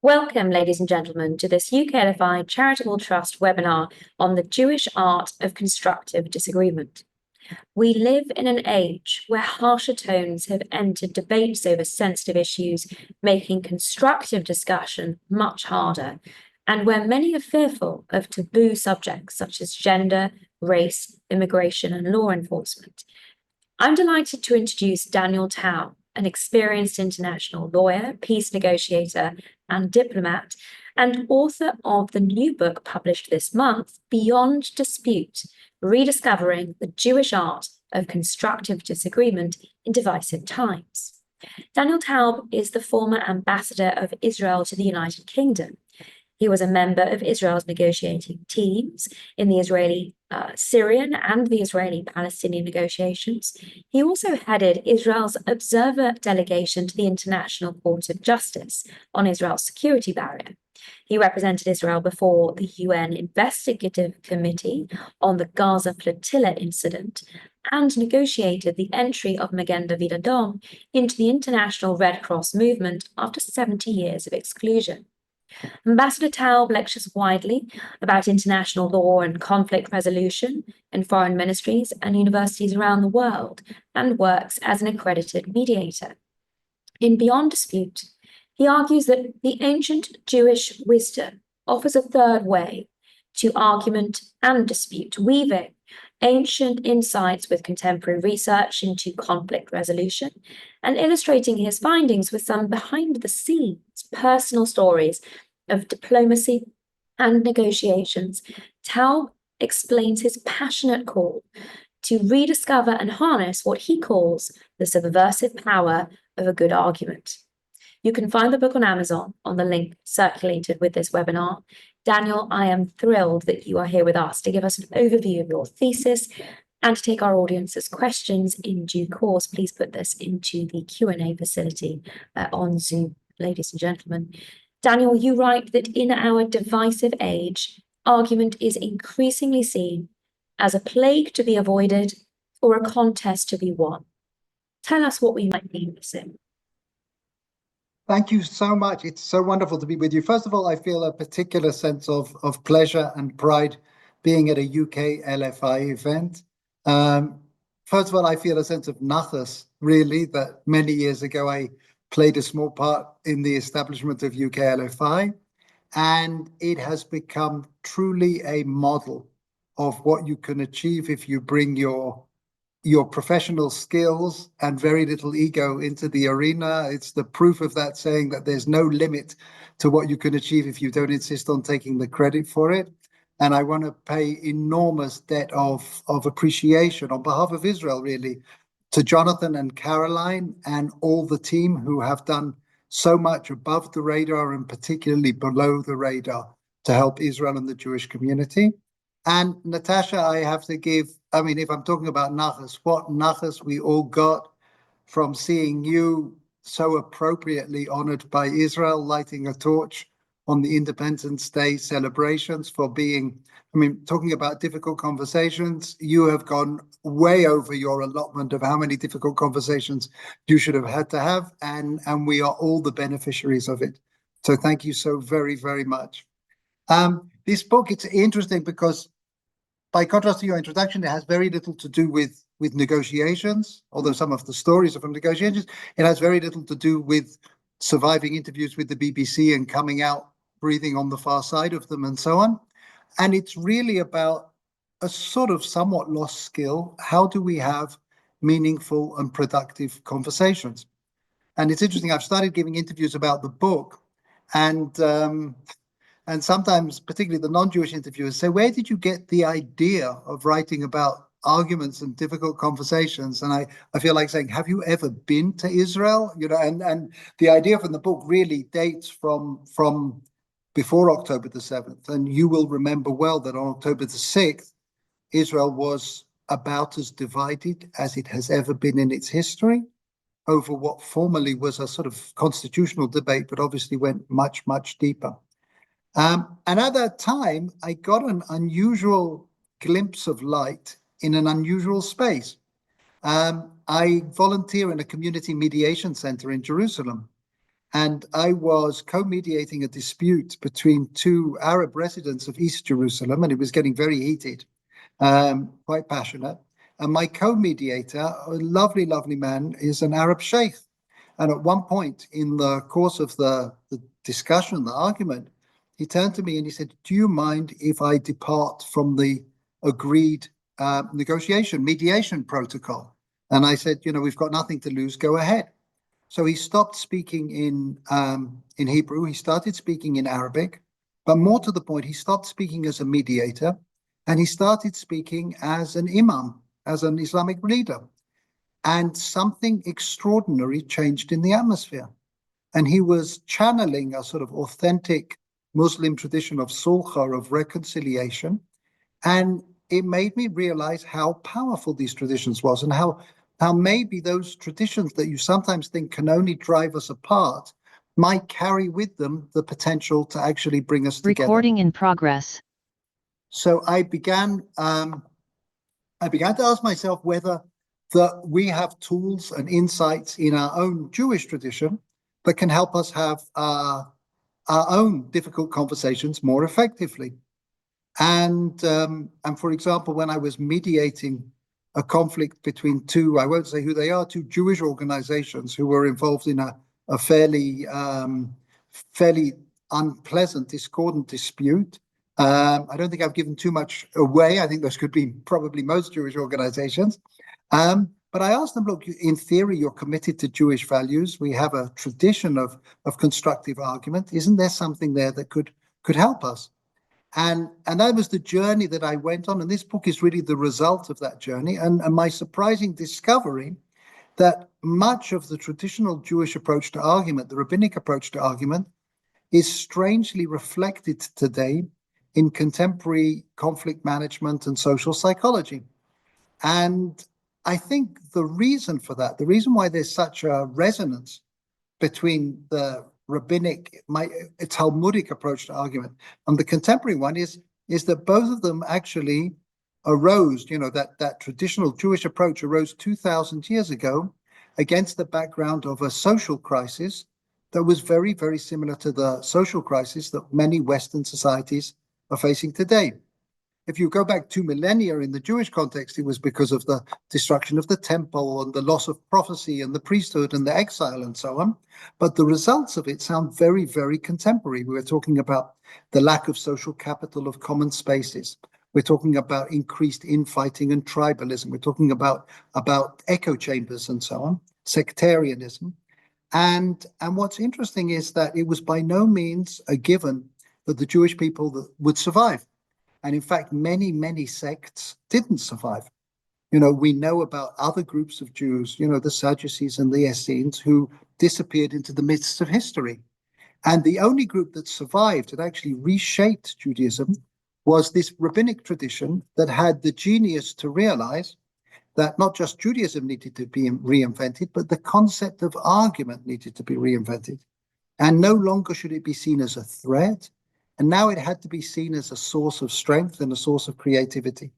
Welcome, ladies and gentlemen, to this UKLFI Charitable Trust webinar on the Jewish art of constructive disagreement. We live in an age where harsher tones have entered debates over sensitive issues, making constructive discussion much harder, and where many are fearful of taboo subjects such as gender, race, immigration, and law enforcement. I'm delighted to introduce Daniel Taub, an experienced international lawyer, peace negotiator, and diplomat, and author of the new book published this month, Beyond Dispute, Rediscovering the Jewish Art of Constructive Disagreement in Divisive Times. Daniel Taub is the former ambassador of Israel to the United Kingdom. He was a member of Israel's negotiating teams in the Israeli-Syrian and the Israeli-Palestinian negotiations. He also headed Israel's observer delegation to the International Court of Justice on Israel's security barrier. He represented Israel before the UN Investigative Committee on the Gaza flotilla incident and negotiated the entry of Magen David Adom into the International Red Cross movement after 70 years of exclusion. Ambassador Taub lectures widely about international law and conflict resolution in foreign ministries and universities around the world and works as an accredited mediator. In Beyond Dispute, he argues that the ancient Jewish wisdom offers a third way to argument and dispute, weaving ancient insights with contemporary research into conflict resolution and illustrating his findings with some behind-the-scenes personal stories of diplomacy and negotiations. Taub explains his passionate call to rediscover and harness what he calls the subversive power of a good argument. You can find the book on Amazon on the link circulated with this webinar. Daniel, I am thrilled that you are here with us to give us an overview of your thesis and to take our audience's questions in due course. Please put this into the Q&A facility on Zoom, ladies and gentlemen. Daniel, you write that in our divisive age, argument is increasingly seen as a plague to be avoided or a contest to be won. Tell us what we might mean this in. Thank you so much. It's so wonderful to be with you. First of all, I feel a particular sense of pleasure and pride being at a UKLFI event. First of all, I feel a sense of nachas, really, that many years ago I played a small part in the establishment of UKLFI, and it has become truly a model of what you can achieve if you bring your professional skills and very little ego into the arena. It's the proof of that saying that there's no limit to what you can achieve if you don't insist on taking the credit for it. And I want to pay enormous debt of appreciation on behalf of Israel, really, to Jonathan and Caroline and all the team who have done so much above the radar and particularly below the radar to help Israel and the Jewish community. And Natasha, I have to give, if I'm talking about nachas, what nachas we all got from seeing you so appropriately honored by Israel, lighting a torch on the Independence Day celebrations for being, talking about difficult conversations. You have gone way over your allotment of how many difficult conversations you should have had to have, and we are all the beneficiaries of it. So thank you so very, very much. This book, it's interesting because by contrast to your introduction, it has very little to do with negotiations, although some of the stories are from negotiations. It has very little to do with surviving interviews with the BBC and coming out breathing on the far side of them and so on. And it's really about a sort of somewhat lost skill. How do we have meaningful and productive conversations? And it's interesting, I've started giving interviews about the book, and sometimes, particularly the non-Jewish interviewers, say, where did you get the idea of writing about arguments and difficult conversations? And I feel like saying, have you ever been to Israel? And the idea from the book really dates from before October the 7th. And you will remember well that on October the 6th, Israel was about as divided as it has ever been in its history over what formerly was a sort of constitutional debate, but obviously went much, much deeper. And at that time, I got an unusual glimpse of light in an unusual space. I volunteer in a community mediation center in Jerusalem. And I was co-mediating a dispute between two Arab residents of East Jerusalem, and it was getting very heated, quite passionate. And my co-mediator, a lovely, lovely man, is an Arab sheikh. And at one point in the course of the discussion, the argument, he turned to me and he said, "Do you mind if I depart from the agreed mediation protocol?" And I said, "We've got nothing to lose, go ahead." So he stopped speaking in Hebrew, he started speaking in Arabic, but more to the point, he stopped speaking as a mediator, and he started speaking as an imam, as an Islamic leader. And something extraordinary changed in the atmosphere. And he was channeling a sort of authentic Muslim tradition of sulh, of reconciliation. And it made me realize how powerful these traditions was, and how maybe those traditions that you sometimes think can only drive us apart might carry with them the potential to actually bring us together. Recording in progress. So I began to ask myself whether we have tools and insights in our own Jewish tradition that can help us have our own difficult conversations more effectively. And for example, when I was mediating a conflict between two, I won't say who they are, two Jewish organizations who were involved in a fairly unpleasant, discordant dispute. I don't think I've given too much away. I think those could be probably most Jewish organizations. But I asked them, look, in theory, you're committed to Jewish values. We have a tradition of constructive argument. Isn't there something there that could help us? And that was the journey that I went on. And this book is really the result of that journey. And my surprising discovery that much of the traditional Jewish approach to argument, the rabbinic approach to argument, is strangely reflected today in contemporary conflict management and social psychology. And I think the reason for that, the reason why there's such a resonance between the rabbinic, Talmudic approach to argument and the contemporary one is that both of them actually arose, that traditional Jewish approach arose 2,000 years ago against the background of a social crisis that was very, very similar to the social crisis that many Western societies are facing today. If you go back 2 millennia in the Jewish context, it was because of the destruction of the temple and the loss of prophecy and the priesthood and the exile and so on. But the results of it sound very, very contemporary. We were talking about the lack of social capital of common spaces. We're talking about increased infighting and tribalism. We're talking about echo chambers and so on, sectarianism. And what's interesting is that it was by no means a given that the Jewish people would survive. And in fact, many, many sects didn't survive. We know about other groups of Jews, the Sadducees and the Essenes, who disappeared into the midst of history. And the only group that survived and actually reshaped Judaism was this rabbinic tradition that had the genius to realize that not just Judaism needed to be reinvented, but the concept of argument needed to be reinvented. And no longer should it be seen as a threat. And now it had to be seen as a source of strength and a source of creativity.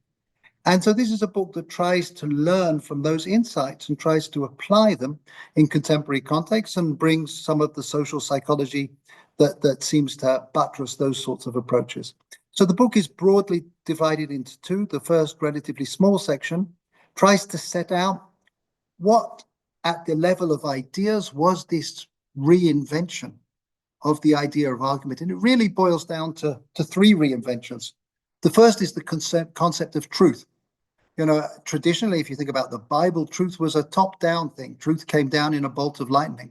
And so this is a book that tries to learn from those insights and tries to apply them in contemporary contexts and brings some of the social psychology that seems to buttress those sorts of approaches. So the book is broadly divided into two. The first, relatively small section, tries to set out what, at the level of ideas, was this reinvention of the idea of argument. And it really boils down to three reinventions. The first is the concept of truth. Traditionally, if you think about the Bible, truth was a top-down thing. Truth came down in a bolt of lightning.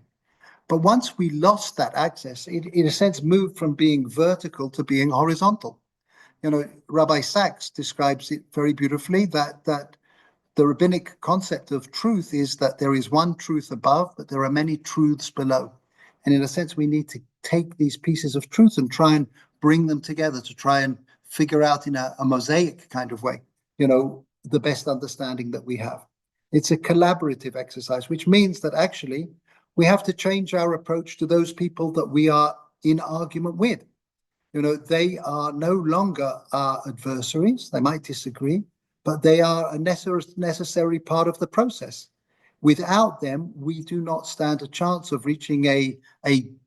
But once we lost that access, it in a sense moved from being vertical to being horizontal. Rabbi Sachs describes it very beautifully that the rabbinic concept of truth is that there is one truth above, but there are many truths below. And in a sense, we need to take these pieces of truth and try and bring them together to try and figure out in a mosaic kind of way, the best understanding that we have. It's a collaborative exercise, which means that actually we have to change our approach to those people that we are in argument with. They are no longer our adversaries. They might disagree, but they are a necessary part of the process. Without them, we do not stand a chance of reaching a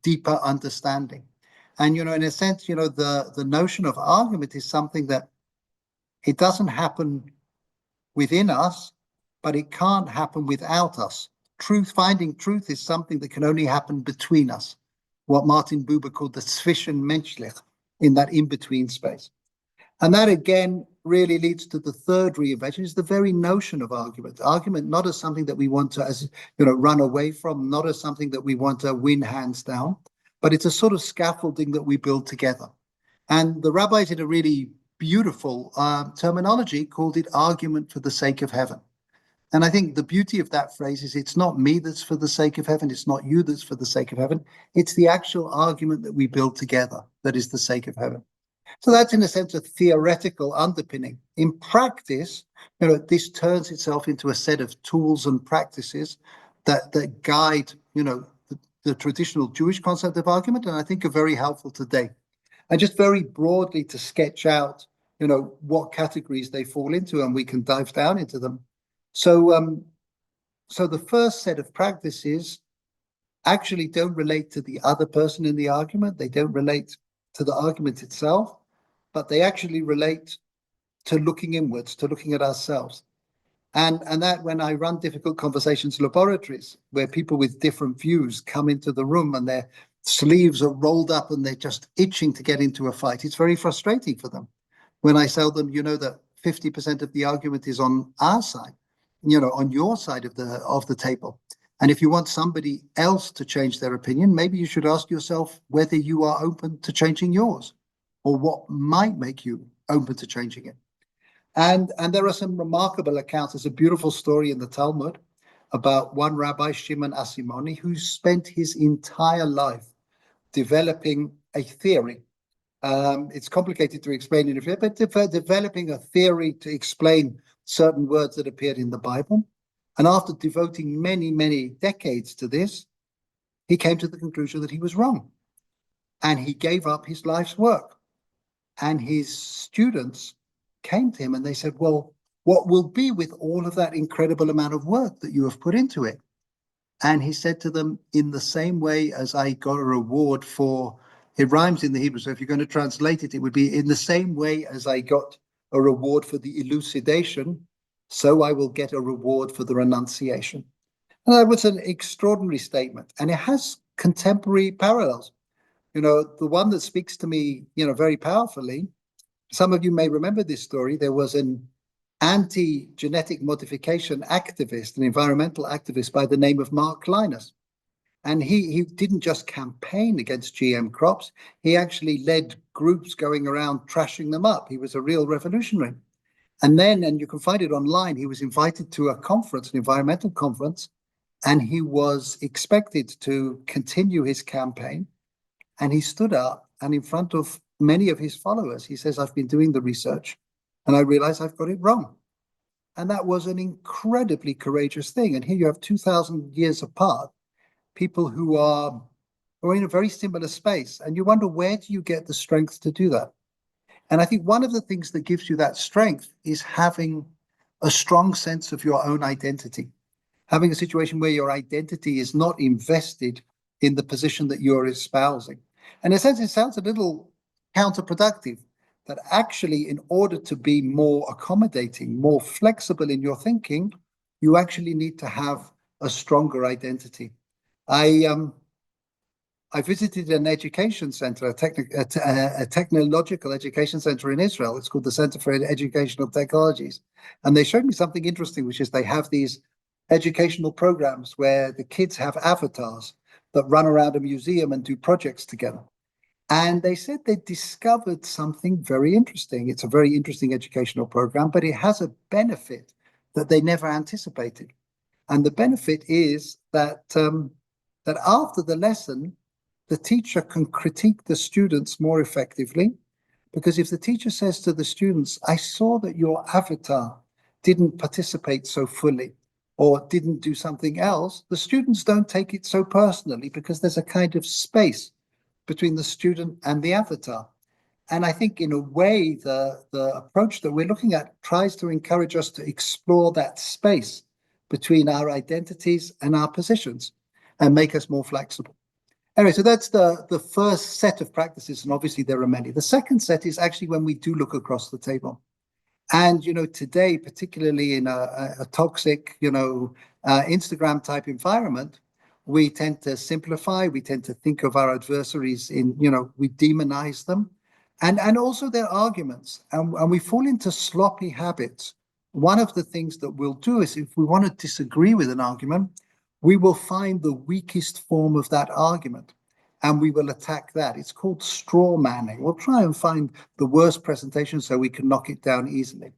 deeper understanding. And, in a sense, the notion of argument is something that it doesn't happen within us, but it can't happen without us. Finding truth is something that can only happen between us, what Martin Buber called the Zwischenmenschlich, in that in-between space. And that, again, really leads to the third reinvention, is the very notion of argument. Argument not as something that we want to, run away from, not as something that we want to win hands down, but it's a sort of scaffolding that we build together. And the rabbis did a really beautiful terminology, called it argument for the sake of heaven. And I think the beauty of that phrase is it's not me that's for the sake of heaven, it's not you that's for the sake of heaven, it's the actual argument that we build together that is the sake of heaven. So that's, in a sense, a theoretical underpinning. In practice, this turns itself into a set of tools and practices that guide, the traditional Jewish concept of argument, and I think are very helpful today. And just very broadly to sketch out, what categories they fall into, and we can dive down into them. So the first set of practices actually don't relate to the other person in the argument. They don't relate to the argument itself, but they actually relate to looking inwards, to looking at ourselves. And that, when I run difficult conversations laboratories where people with different views come into the room and their sleeves are rolled up and they're just itching to get into a fight, it's very frustrating for them. When I tell them, that 50% of the argument is on our side, on your side of the table. And if you want somebody else to change their opinion, maybe you should ask yourself whether you are open to changing yours, or what might make you open to changing it. And there are some remarkable accounts. There's a beautiful story in the Talmud about one Rabbi, Shimon Asimoni, who spent his entire life developing a theory. It's complicated to explain in a few, but developing a theory to explain certain words that appeared in the Bible. And after devoting many, many decades to this, he came to the conclusion that he was wrong. And he gave up his life's work. And his students came to him and they said, well, what will be with all of that incredible amount of work that you have put into it? And he said to them, in the same way as I got a reward for, it rhymes in the Hebrew, so if you're going to translate it, it would be in the same way as I got a reward for the elucidation, so I will get a reward for the renunciation. And that was an extraordinary statement. And it has contemporary parallels. The one that speaks to me, very powerfully, some of you may remember this story. There was an anti-genetic modification activist, an environmental activist by the name of Mark Linus. And he didn't just campaign against GM crops, he actually led groups going around trashing them up. He was a real revolutionary. And then, and you can find it online, he was invited to a conference, an environmental conference, and he was expected to continue his campaign. And he stood up, and in front of many of his followers, he says, I've been doing the research and I realize I've got it wrong. And that was an incredibly courageous thing. And here you have 2,000 years apart, people who are in a very similar space. And you wonder, where do you get the strength to do that? And I think one of the things that gives you that strength is having a strong sense of your own identity, having a situation where your identity is not invested in the position that you're espousing. And in a sense, it sounds a little counterproductive, that actually, in order to be more accommodating, more flexible in your thinking, you actually need to have a stronger identity. I visited an education center, a technological education center in Israel. It's called the Center for Educational Technologies. And they showed me something interesting, which is they have these educational programs where the kids have avatars that run around a museum and do projects together. And they said they discovered something very interesting. It's a very interesting educational program, but it has a benefit that they never anticipated. And the benefit is that that after the lesson, the teacher can critique the students more effectively, because if the teacher says to the students, I saw that your avatar didn't participate so fully or didn't do something else, the students don't take it so personally, because there's a kind of space between the student and the avatar. And I think in a way, the approach that we're looking at tries to encourage us to explore that space between our identities and our positions and make us more flexible. Anyway, so that's the first set of practices, and obviously there are many. The second set is actually when we do look across the table. And, today, particularly in a toxic, Instagram type environment, we tend to simplify, we tend to think of our adversaries in, we demonize them, and also their arguments, and we fall into sloppy habits. One of the things that we'll do is, if we want to disagree with an argument, we will find the weakest form of that argument and we will attack that. It's called straw manning. We'll try and find the worst presentation so we can knock it down easily.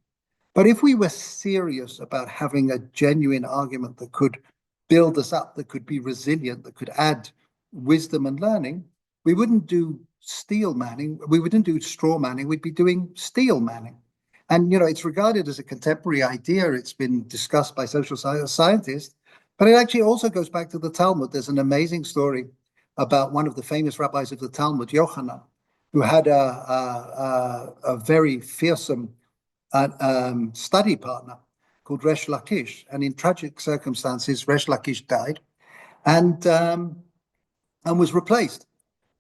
But if we were serious about having a genuine argument that could build us up, that could be resilient, that could add wisdom and learning, we wouldn't do steel manning. We wouldn't do straw manning. We'd be doing steel manning. And, it's regarded as a contemporary idea. It's been discussed by social scientists, but it actually also goes back to the Talmud. There's an amazing story about one of the famous rabbis of the Talmud, Yohanan, who had a very fearsome study partner called Resh Lakish. And in tragic circumstances, Resh Lakish died and was replaced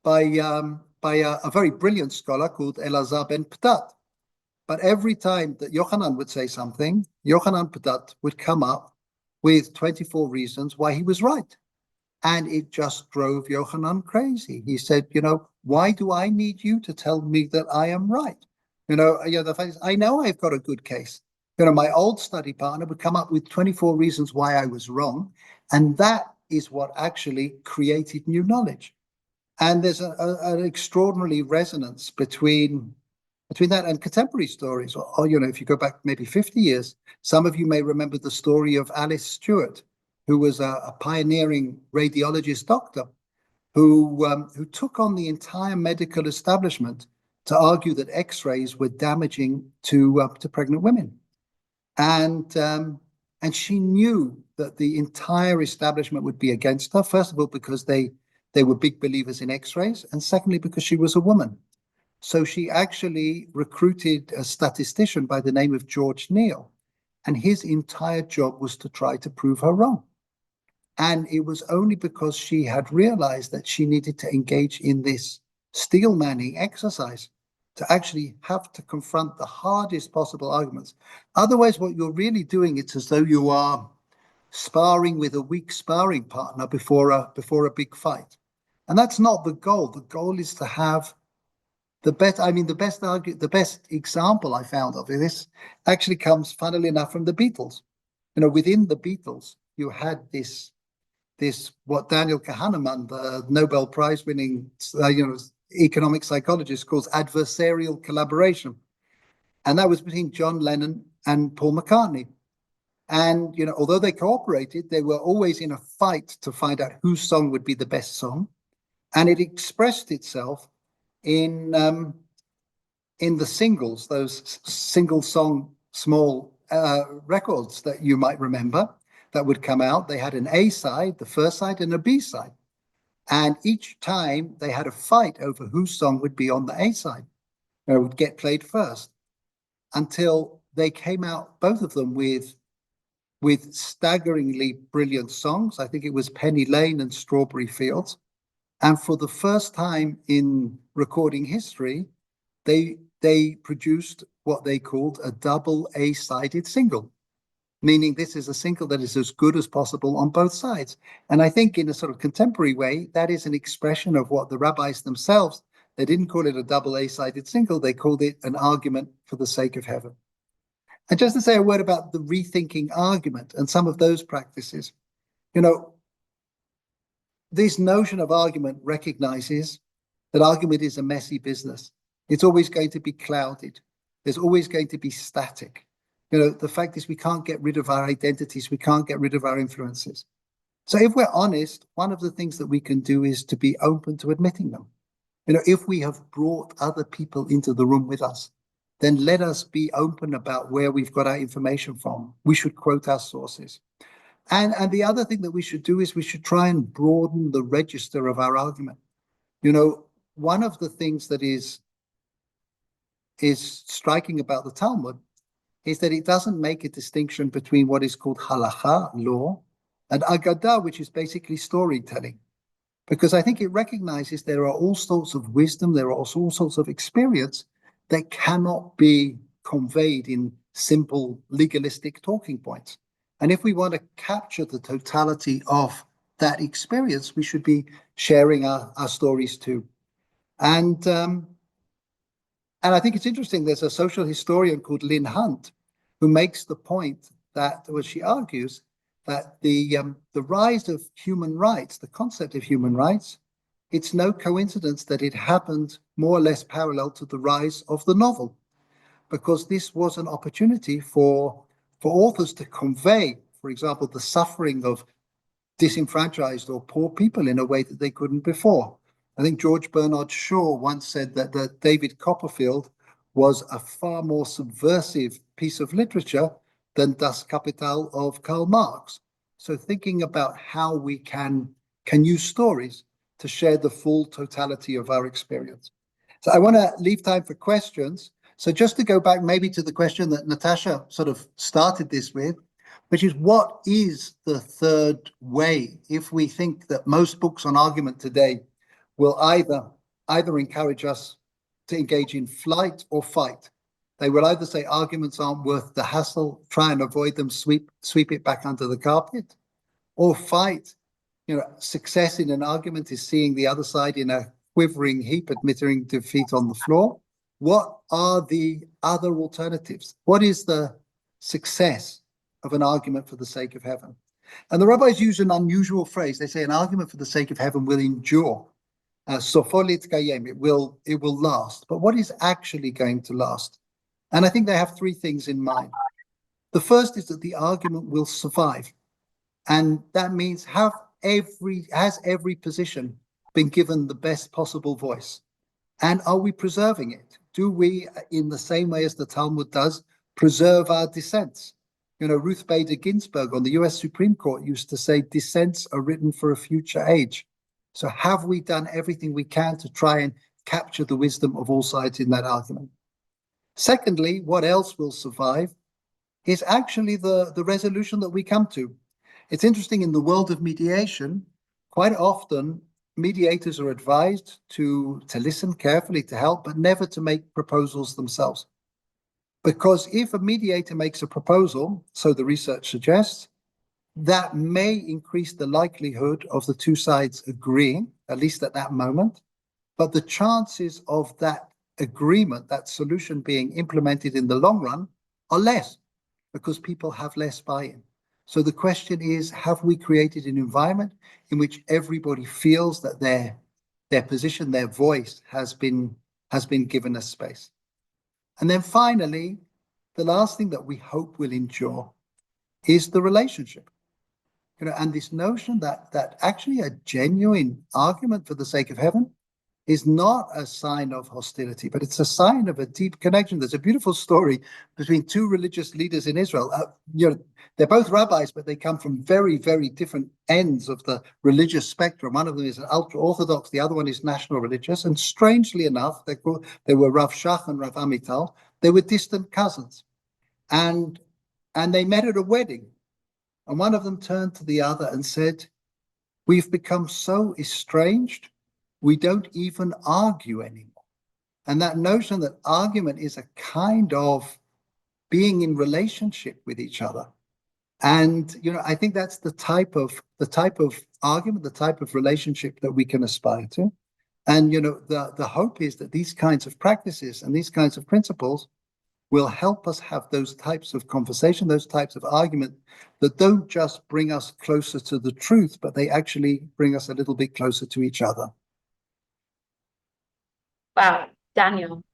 by a very brilliant scholar called Elazar ben Padat. But every time that Yohanan would say something, Yohanan Padat would come up with 24 reasons why he was right. And it just drove Yohanan crazy. He said, why do I need you to tell me that I am right? The fact is, I know I've got a good case. My old study partner would come up with 24 reasons why I was wrong. And that is what actually created new knowledge. And there's an extraordinary resonance between that and contemporary stories. Or, if you go back maybe 50 years, some of you may remember the story of Alice Stewart, who was a pioneering radiologist doctor who took on the entire medical establishment to argue that X-rays were damaging to pregnant women. And she knew that the entire establishment would be against her, first of all, because they were big believers in X-rays, and secondly, because she was a woman. So she actually recruited a statistician by the name of George Neal, and his entire job was to try to prove her wrong. And it was only because she had realized that she needed to engage in this steel manning exercise to actually have to confront the hardest possible arguments. Otherwise, what you're really doing, it's as though you are sparring with a weak sparring partner before a big fight. And that's not the goal. The goal is to have the best example I found of this actually comes, funnily enough, from the Beatles. Within the Beatles, you had this what Daniel Kahneman, the Nobel Prize winning economic psychologist, calls adversarial collaboration. And that was between John Lennon and Paul McCartney. And, although they cooperated, they were always in a fight to find out whose song would be the best song. And it expressed itself in the singles, those single song small records that you might remember that would come out. They had an A side, the first side, and a B side. And each time they had a fight over whose song would be on the A side, or would get played first, until they came out, both of them, with staggeringly brilliant songs. I think it was Penny Lane and Strawberry Fields. And for the first time in recording history, they produced what they called a double A-sided single, meaning this is a single that is as good as possible on both sides. And I think in a sort of contemporary way, that is an expression of what the rabbis themselves, they didn't call it a double A-sided single, they called it an argument for the sake of heaven. And just to say a word about the rethinking argument and some of those practices, this notion of argument recognizes that argument is a messy business. It's always going to be clouded. There's always going to be static. The fact is we can't get rid of our identities. We can't get rid of our influences. So if we're honest, one of the things that we can do is to be open to admitting them. If we have brought other people into the room with us, then let us be open about where we've got our information from. We should quote our sources. And the other thing that we should do is we should try and broaden the register of our argument. One of the things that is striking about the Talmud is that it doesn't make a distinction between what is called halacha, law, and agadah, which is basically storytelling. Because I think it recognizes there are all sorts of wisdom, there are also all sorts of experience that cannot be conveyed in simple legalistic talking points. And if we want to capture the totality of that experience, we should be sharing our stories too. And I think it's interesting, there's a social historian called Lynn Hunt who makes the point that, well, she argues that the rise of human rights, the concept of human rights, it's no coincidence that it happened more or less parallel to the rise of the novel, because this was an opportunity for authors to convey, for example, the suffering of disenfranchised or poor people in a way that they couldn't before. I think George Bernard Shaw once said that David Copperfield was a far more subversive piece of literature than Das Kapital of Karl Marx. So thinking about how we can use stories to share the full totality of our experience. So I want to leave time for questions. So just to go back maybe to the question that Natasha sort of started this with, which is, what is the third way? If we think that most books on argument today will either encourage us to engage in flight or fight. They will either say arguments aren't worth the hassle, try and avoid them, sweep it back under the carpet, or fight. Success in an argument is seeing the other side in a quivering heap, admitting defeat on the floor. What are the other alternatives? What is the success of an argument for the sake of heaven? And the rabbis use an unusual phrase. They say an argument for the sake of heaven will endure. Sofolit kayem, it will last. But what is actually going to last? And I think they have three things in mind. The first is that the argument will survive. And that means has every position been given the best possible voice? And are we preserving it? Do we, in the same way as the Talmud does, preserve our dissents? Ruth Bader Ginsburg on the US Supreme Court used to say, dissents are written for a future age. So have we done everything we can to try and capture the wisdom of all sides in that argument? Secondly, what else will survive is actually the resolution that we come to. It's interesting, in the world of mediation, quite often mediators are advised to listen carefully, to help, but never to make proposals themselves. Because if a mediator makes a proposal, so the research suggests, that may increase the likelihood of the two sides agreeing, at least at that moment. But the chances of that agreement, that solution being implemented in the long run are less, because people have less buy-in. So the question is, have we created an environment in which everybody feels that their position, their voice has been given a space? And then finally, the last thing that we hope will endure is the relationship. And this notion that actually a genuine argument for the sake of heaven is not a sign of hostility, but it's a sign of a deep connection. There's a beautiful story between two religious leaders in Israel. They're both rabbis, but they come from very, very different ends of the religious spectrum. One of them is an ultra-Orthodox, the other one is national religious. And strangely enough, they were Rav Shach and Rav Amital. They were distant cousins. And they met at a wedding. And one of them turned to the other and said, "We've become so estranged, we don't even argue anymore." And that notion that argument is a kind of being in relationship with each other. And, I think that's the type of argument, the type of relationship that we can aspire to. And, the hope is that these kinds of practices and these kinds of principles will help us have those types of conversation, those types of argument that don't just bring us closer to the truth, but they actually bring us a little bit closer to each other. Wow, Daniel,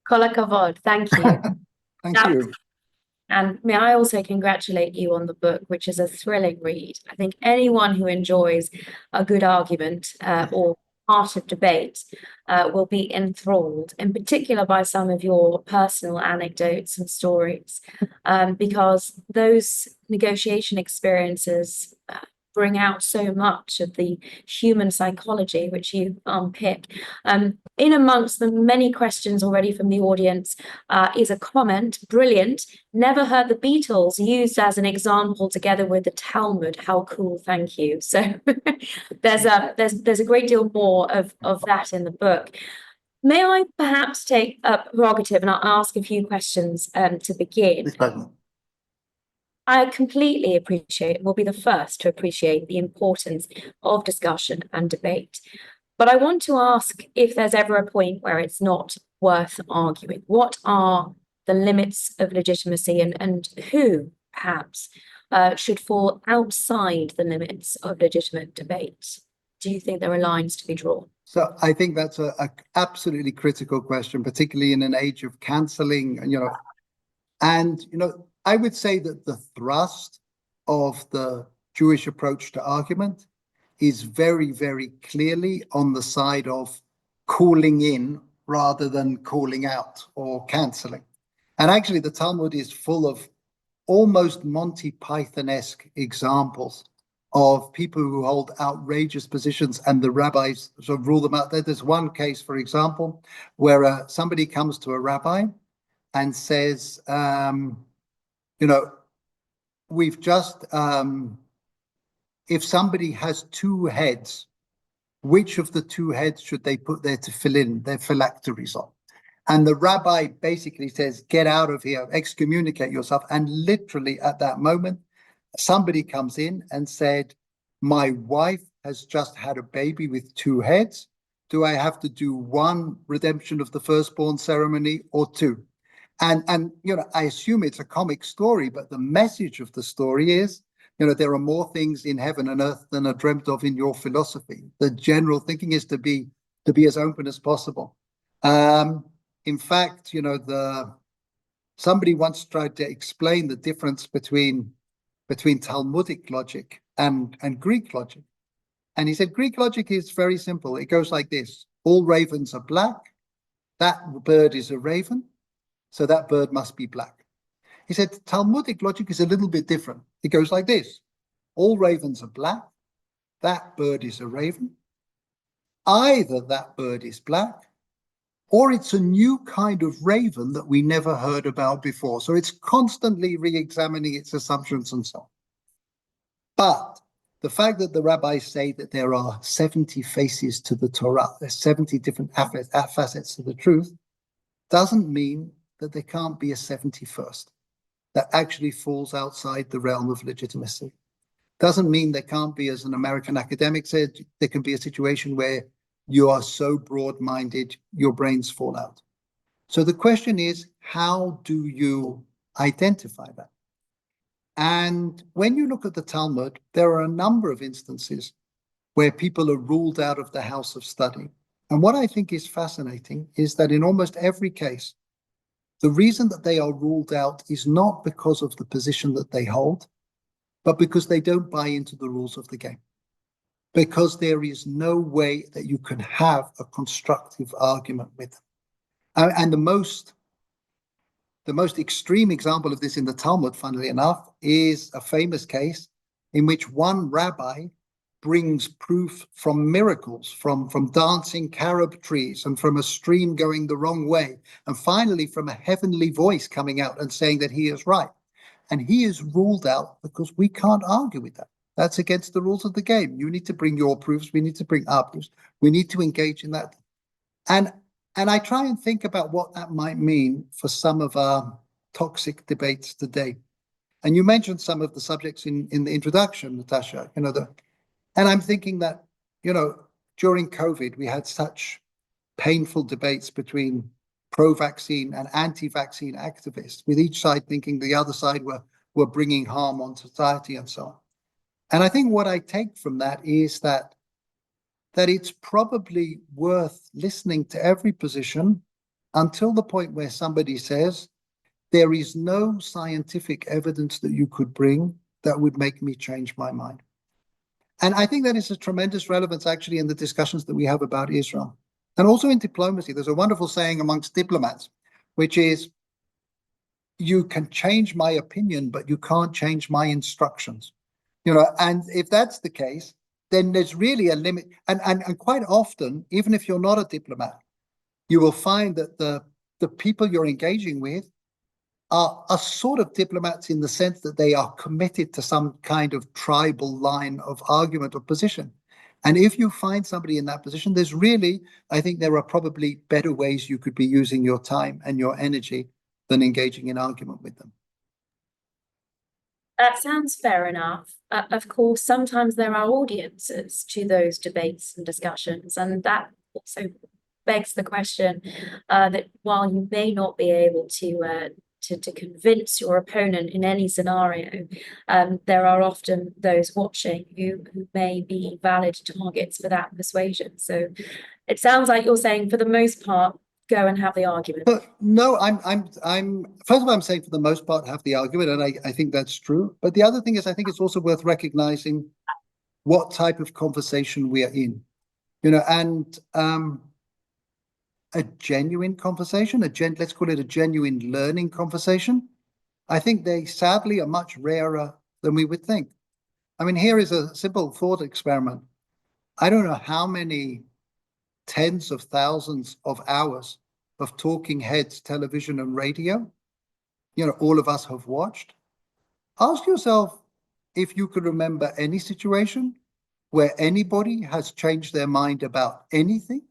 kol hakavod, thank you. Thank you. And may I also congratulate you on the book, which is a thrilling read. I think anyone who enjoys a good argument or art of debate will be enthralled, in particular by some of your personal anecdotes and stories, because those negotiation experiences bring out so much of the human psychology, which you unpick. In amongst the many questions already from the audience is a comment, brilliant, never heard the Beatles used as an example together with the Talmud. How cool, thank you. So there's a great deal more of that in the book. May I perhaps take a prerogative and I'll ask a few questions to begin? I completely appreciate, and will be the first to appreciate, the importance of discussion and debate. But I want to ask if there's ever a point where it's not worth arguing. What are the limits of legitimacy, and who, perhaps, should fall outside the limits of legitimate debate? Do you think there are lines to be drawn? So I think that's a absolutely critical question, particularly in an age of cancelling, and I would say that the thrust of the Jewish approach to argument is very, very clearly on the side of calling in rather than calling out or cancelling. And actually, the Talmud is full of almost Monty Python-esque examples of people who hold outrageous positions and the rabbis sort of rule them out. There's one case, for example, where somebody comes to a rabbi and says, we've just, if somebody has two heads, which of the two heads should they put there to fill in their phylacteries on? And the rabbi basically says, get out of here, excommunicate yourself. And literally at that moment, somebody comes in and said, my wife has just had a baby with two heads. Do I have to do one redemption of the firstborn ceremony or two? And I assume it's a comic story, but the message of the story is, there are more things in heaven and earth than are dreamt of in your philosophy. The general thinking is to be as open as possible. In fact, somebody once tried to explain the difference between Talmudic logic and Greek logic. And he said, Greek logic is very simple. It goes like this. All ravens are black. That bird is a raven. So that bird must be black. He said, Talmudic logic is a little bit different. It goes like this. All ravens are black. That bird is a raven. Either that bird is black, or it's a new kind of raven that we never heard about before. So it's constantly re-examining its assumptions and so on. But the fact that the rabbis say that there are 70 faces to the Torah, there's 70 different facets to the truth, doesn't mean that there can't be a 71st that actually falls outside the realm of legitimacy. Doesn't mean there can't be, as an American academic said, there can be a situation where you are so broad-minded, your brains fall out. So the question is, how do you identify that? And when you look at the Talmud, there are a number of instances where people are ruled out of the house of study. And what I think is fascinating is that in almost every case, the reason that they are ruled out is not because of the position that they hold, but because they don't buy into the rules of the game. Because there is no way that you can have a constructive argument with them. And the most extreme example of this in the Talmud, funnily enough, is a famous case in which one rabbi brings proof from miracles, from dancing carob trees and from a stream going the wrong way, and finally from a heavenly voice coming out and saying that he is right. And he is ruled out because we can't argue with that. That's against the rules of the game. You need to bring your proofs. We need to bring our proofs. We need to engage in that. And I try and think about what that might mean for some of our toxic debates today. And you mentioned some of the subjects in the introduction, Natasha, and I'm thinking that, during COVID, we had such painful debates between pro-vaccine and anti-vaccine activists, with each side thinking the other side were bringing harm on society and so on. And I think what I take from that is that it's probably worth listening to every position until the point where somebody says, there is no scientific evidence that you could bring that would make me change my mind. And I think that is a tremendous relevance actually in the discussions that we have about Israel. And also in diplomacy, there's a wonderful saying amongst diplomats, which is, you can change my opinion, but you can't change my instructions. And if that's the case, then there's really a limit. And quite often, even if you're not a diplomat, you will find that the people you're engaging with are sort of diplomats in the sense that they are committed to some kind of tribal line of argument or position. And if you find somebody in that position, I think there are probably better ways you could be using your time and your energy than engaging in argument with them. That sounds fair enough. Of course, sometimes there are audiences to those debates and discussions, and that also begs the question that while you may not be able to convince your opponent in any scenario, there are often those watching who may be valid targets for that persuasion. So it sounds like you're saying, for the most part, go and have the argument. No, I'm first of all, I'm saying for the most part have the argument, and I think that's true. But the other thing is, I think it's also worth recognizing what type of conversation we are in, and a genuine conversation, let's call it a genuine learning conversation. I think they sadly are much rarer than we would think. I mean, here is a simple thought experiment. I don't know how many tens of thousands of hours of talking heads, television and radio, all of us have watched. Ask yourself if you could remember any situation where anybody has changed their mind about anything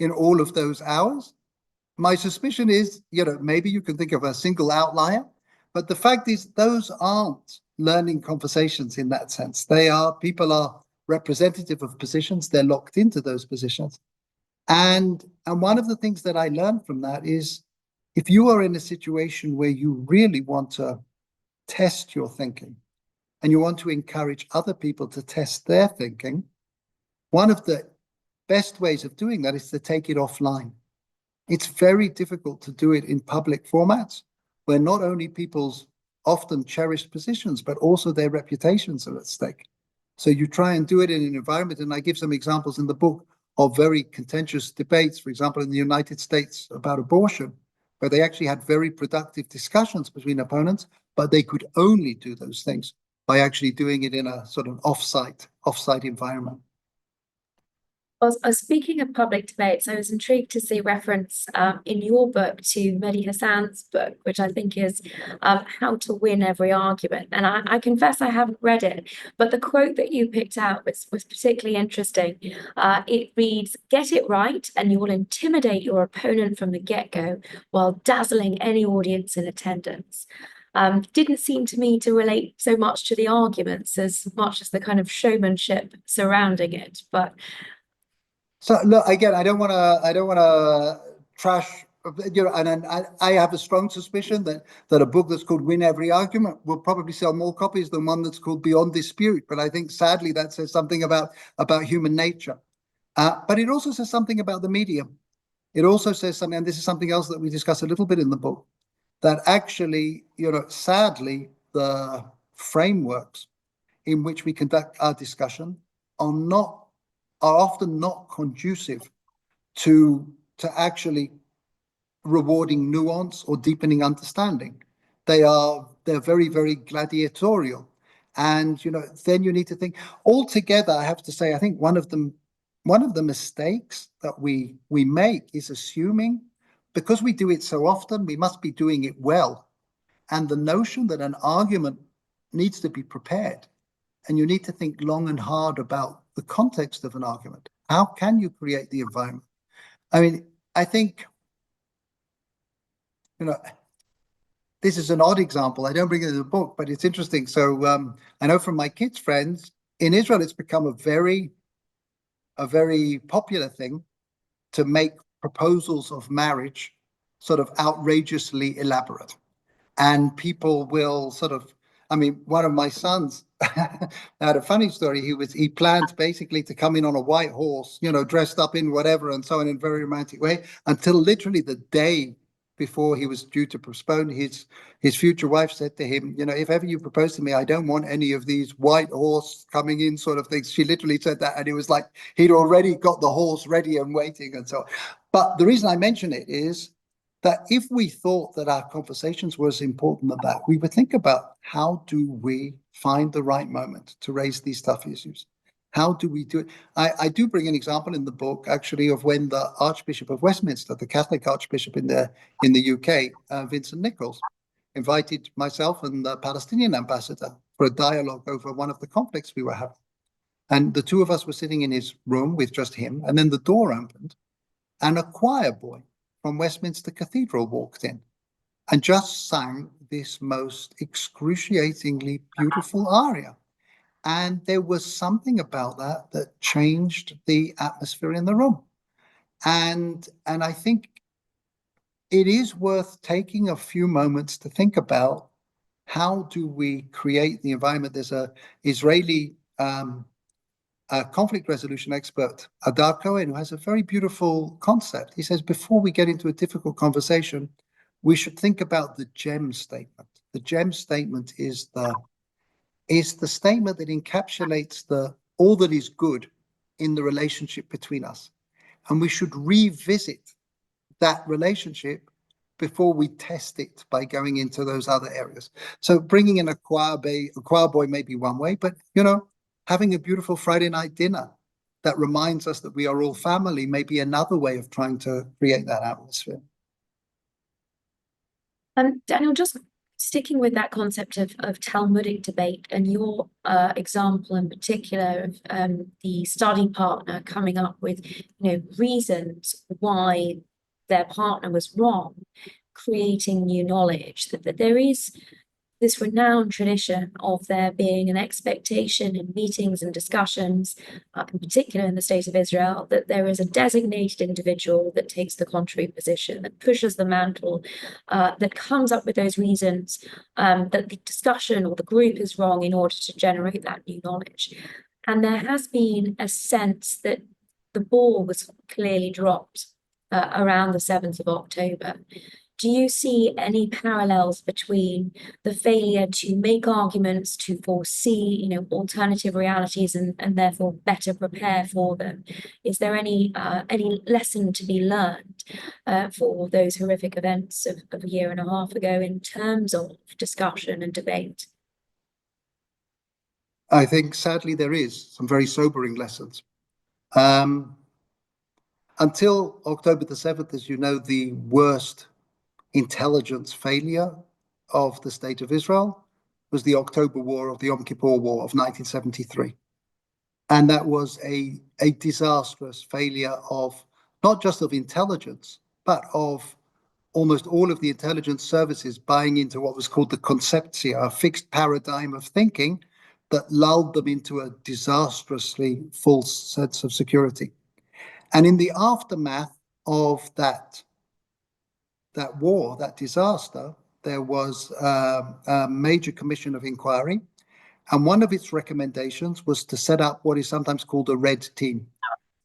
in all of those hours. My suspicion is, maybe you can think of a single outlier, but the fact is those aren't learning conversations in that sense. People are representative of positions. They're locked into those positions. And one of the things that I learned from that is, if you are in a situation where you really want to test your thinking and you want to encourage other people to test their thinking, one of the best ways of doing that is to take it offline. It's very difficult to do it in public formats where not only people's often cherished positions, but also their reputations are at stake. So you try and do it in an environment, and I give some examples in the book of very contentious debates, for example, in the United States about abortion, where they actually had very productive discussions between opponents, but they could only do those things by actually doing it in a sort of off-site environment. Speaking of public debates, I was intrigued to see reference in your book to Mehdi Hassan's book, which I think is How to Win Every Argument. And I confess I haven't read it, but the quote that you picked out was particularly interesting. It reads, "Get it right and you will intimidate your opponent from the get-go while dazzling any audience in attendance." Didn't seem to me to relate so much to the arguments as much as the kind of showmanship surrounding it, but so look, again, I don't want to trash, and I have a strong suspicion that a book that's called Win Every Argument will probably sell more copies than one that's called Beyond Dispute. But I think sadly that says something about human nature. But it also says something about the medium. It also says something, and this is something else that we discuss a little bit in the book, that actually, sadly, the frameworks in which we conduct our discussion are often not conducive to actually rewarding nuance or deepening understanding. They're very, very gladiatorial. And then you need to think altogether. I have to say, I think one of the mistakes that we make is assuming, because we do it so often, we must be doing it well. And the notion that an argument needs to be prepared, and you need to think long and hard about the context of an argument. How can you create the environment? I mean, I think, this is an odd example. I don't bring it in the book, but it's interesting. So I know from my kids' friends in Israel, it's become a very popular thing to make proposals of marriage sort of outrageously elaborate. And people will one of my sons had a funny story. He planned basically to come in on a white horse, dressed up in whatever and so on in a very romantic way, until literally the day before he was due to postpone. His future wife said to him, if ever you propose to me, I don't want any of these white horse coming in sort of things. She literally said that, and it was like he'd already got the horse ready and waiting and so on. But the reason I mention it is that if we thought that our conversations were as important as that, we would think about how do we find the right moment to raise these tough issues? How do we do it? I do bring an example in the book, actually, of when the Archbishop of Westminster, the Catholic Archbishop in the UK, Vincent Nichols, invited myself and the Palestinian ambassador for a dialogue over one of the conflicts we were having. And the two of us were sitting in his room with just him, and then the door opened, and a choir boy from Westminster Cathedral walked in and just sang this most excruciatingly beautiful aria. And there was something about that that changed the atmosphere in the room. And I think it is worth taking a few moments to think about how do we create the environment. There's a Israeli conflict resolution expert, Adar Cohen, who has a very beautiful concept. He says, before we get into a difficult conversation, we should think about the gem statement. The gem statement is the statement that encapsulates all that is good in the relationship between us. And we should revisit that relationship before we test it by going into those other areas. So bringing in a choir boy may be one way, but, having a beautiful Friday night dinner that reminds us that we are all family may be another way of trying to create that atmosphere. Daniel, just sticking with that concept of Talmudic debate and your example in particular of the study partner coming up with reasons why their partner was wrong, creating new knowledge, that there is this renowned tradition of there being an expectation in meetings and discussions, in particular in the state of Israel, that there is a designated individual that takes the contrary position, that pushes the mantle, that comes up with those reasons that the discussion or the group is wrong in order to generate that new knowledge. And there has been a sense that the ball was clearly dropped around the 7th of October. Do you see any parallels between the failure to make arguments, to foresee, alternative realities and therefore better prepare for them? Is there any lesson to be learned for those horrific events of a year and a half ago in terms of discussion and debate? I think sadly there is some very sobering lessons. Until October the 7th, as you know, the worst intelligence failure of the state of Israel was the October War, of the Yom Kippur War of 1973. And that was a disastrous failure of not just of intelligence, but of almost all of the intelligence services buying into what was called the conceptia, a fixed paradigm of thinking that lulled them into a disastrously false sense of security. And in the aftermath of that war, that disaster, there was a major commission of inquiry. And one of its recommendations was to set up what is sometimes called a red team,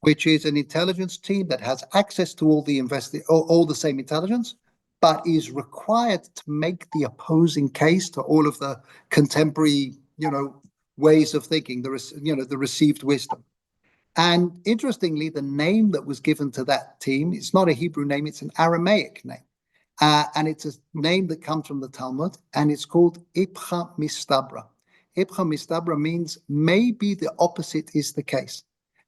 which is an intelligence team that has access to all the same intelligence, but is required to make the opposing case to all of the contemporary, ways of thinking, the received wisdom. And interestingly, the name that was given to that team, it's not a Hebrew name, it's an Aramaic name. And it's a name that comes from the Talmud, and it's called Ipcha Mistabra. Ipcha Mistabra means maybe the opposite is the case.